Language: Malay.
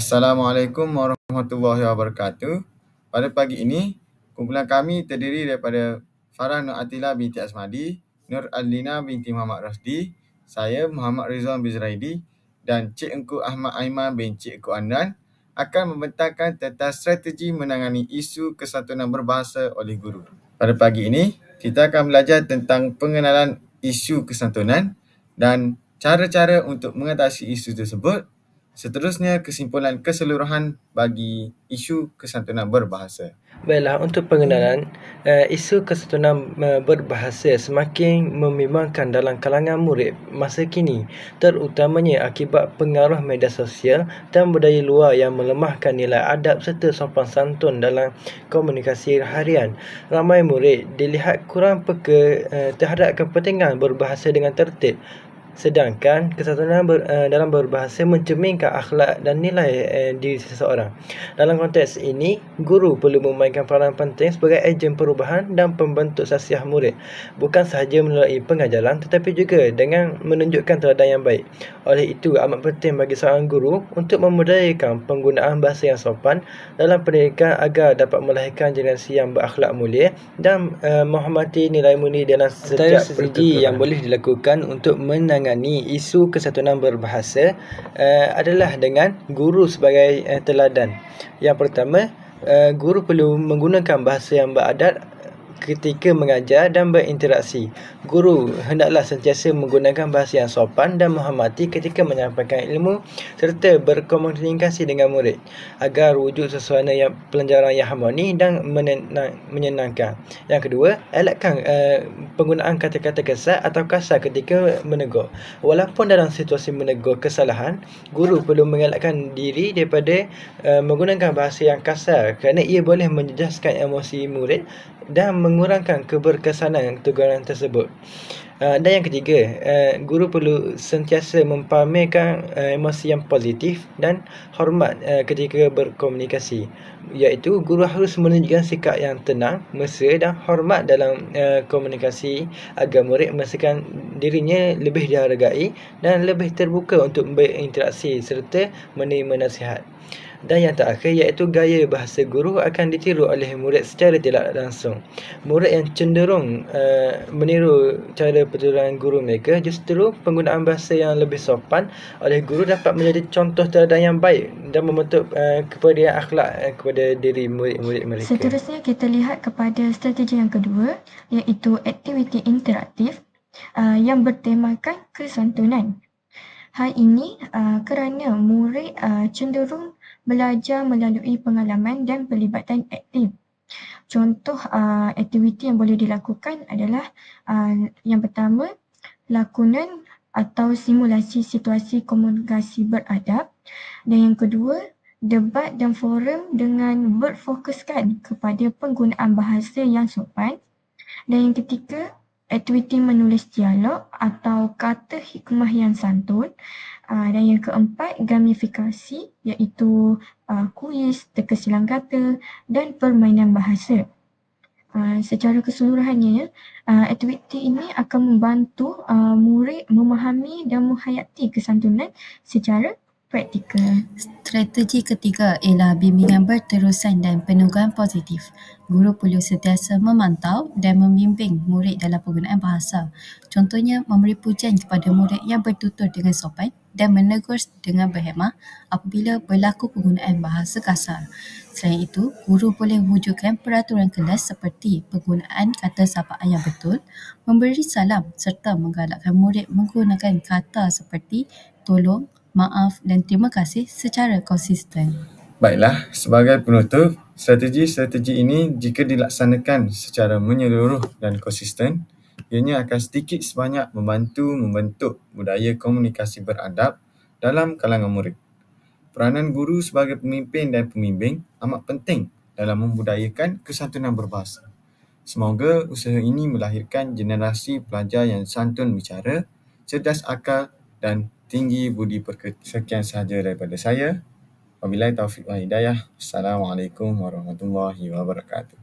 Assalamualaikum warahmatullahi wabarakatuh. Pada pagi ini, kumpulan kami terdiri daripada Farah Nur Atila binti Asmadi, Nur Adlina binti Muhammad Rasdi, saya Muhammad Rizwan bin Zuraidi dan Cik Engku Ahmad Aiman bin Cik Engku Andan akan membentangkan tentang strategi menangani isu kesantunan berbahasa oleh guru. Pada pagi ini, kita akan belajar tentang pengenalan isu kesantunan dan cara-cara untuk mengatasi isu tersebut. Seterusnya, kesimpulan keseluruhan bagi isu kesantunan berbahasa. Baiklah, untuk pengenalan, isu kesantunan berbahasa semakin membimbangkan dalam kalangan murid masa kini, terutamanya akibat pengaruh media sosial dan budaya luar yang melemahkan nilai adab serta sopan santun dalam komunikasi harian. Ramai murid dilihat kurang peka terhadap kepentingan berbahasa dengan tertib. Sedangkan kesantunan dalam berbahasa mencerminkan akhlak dan nilai diri seseorang. Dalam konteks ini, guru perlu memainkan peranan penting sebagai ejen perubahan dan pembentuk sasiah murid, bukan sahaja melalui pengajaran tetapi juga dengan menunjukkan teladan yang baik. Oleh itu, amat penting bagi seorang guru untuk memudayakan penggunaan bahasa yang sopan dalam pendidikan agar dapat melahirkan generasi yang berakhlak mulia dan menghormati nilai murni dalam setiap strategi yang boleh dilakukan untuk menangani isu kesantunan berbahasa adalah dengan guru sebagai teladan. Yang pertama, guru perlu menggunakan bahasa yang beradab ketika mengajar dan berinteraksi. Guru hendaklah sentiasa menggunakan bahasa yang sopan dan menghormati ketika menyampaikan ilmu serta berkomunikasi dengan murid agar wujud suasana pelajaran yang harmoni dan menyenangkan. Yang kedua, elakkan penggunaan kata-kata kesat atau kasar ketika menegur. Walaupun dalam situasi menegur kesalahan, guru perlu mengelakkan diri daripada menggunakan bahasa yang kasar kerana ia boleh menjejaskan emosi murid dan mengurangkan keberkesanan teguran tersebut. Dan yang ketiga, guru perlu sentiasa mempamerkan emosi yang positif dan hormat ketika berkomunikasi, iaitu guru harus menunjukkan sikap yang tenang, mesra dan hormat dalam komunikasi agar murid merasakan dirinya lebih dihargai dan lebih terbuka untuk berinteraksi serta menerima nasihat. Dan yang terakhir, iaitu gaya bahasa guru akan ditiru oleh murid secara tidak langsung. Murid yang cenderung meniru cara pertuturan guru mereka, justru penggunaan bahasa yang lebih sopan oleh guru dapat menjadi contoh teladan yang baik dan membentuk kepedulian akhlak kepada diri murid-murid mereka. Seterusnya, kita lihat kepada strategi yang kedua, iaitu aktiviti interaktif yang bertemakan kesantunan. Hal ini kerana murid cenderung belajar melalui pengalaman dan pelibatan aktif. Contoh aktiviti yang boleh dilakukan adalah yang pertama, lakonan atau simulasi situasi komunikasi beradab, dan yang kedua, debat dan forum dengan berfokuskan kepada penggunaan bahasa yang sopan, dan yang ketiga, aktiviti menulis dialog atau kata hikmah yang santun, dan yang keempat, gamifikasi iaitu kuis, teka silang kata dan permainan bahasa. Secara keseluruhannya, aktiviti ini akan membantu murid memahami dan menghayati kesantunan secara praktikal. Strategi ketiga ialah bimbingan berterusan dan penugahan positif. Guru perlu sentiasa memantau dan membimbing murid dalam penggunaan bahasa. Contohnya, memberi pujian kepada murid yang bertutur dengan sopan dan menegur dengan berhemah apabila berlaku penggunaan bahasa kasar. Selain itu, guru boleh wujudkan peraturan kelas seperti penggunaan kata sapaan yang betul, memberi salam serta menggalakkan murid menggunakan kata seperti tolong, maaf dan terima kasih secara konsisten. Baiklah, sebagai penutup, strategi-strategi ini jika dilaksanakan secara menyeluruh dan konsisten, ianya akan sedikit sebanyak membantu membentuk budaya komunikasi beradab dalam kalangan murid. Peranan guru sebagai pemimpin dan pembimbing amat penting dalam membudayakan kesantunan berbahasa. Semoga usaha ini melahirkan generasi pelajar yang santun bicara, cerdas akal dan tinggi budi pekerti. Sekian sahaja daripada saya. Wabillahi taufiq wal hidayah. Assalamualaikum warahmatullahi wabarakatuh.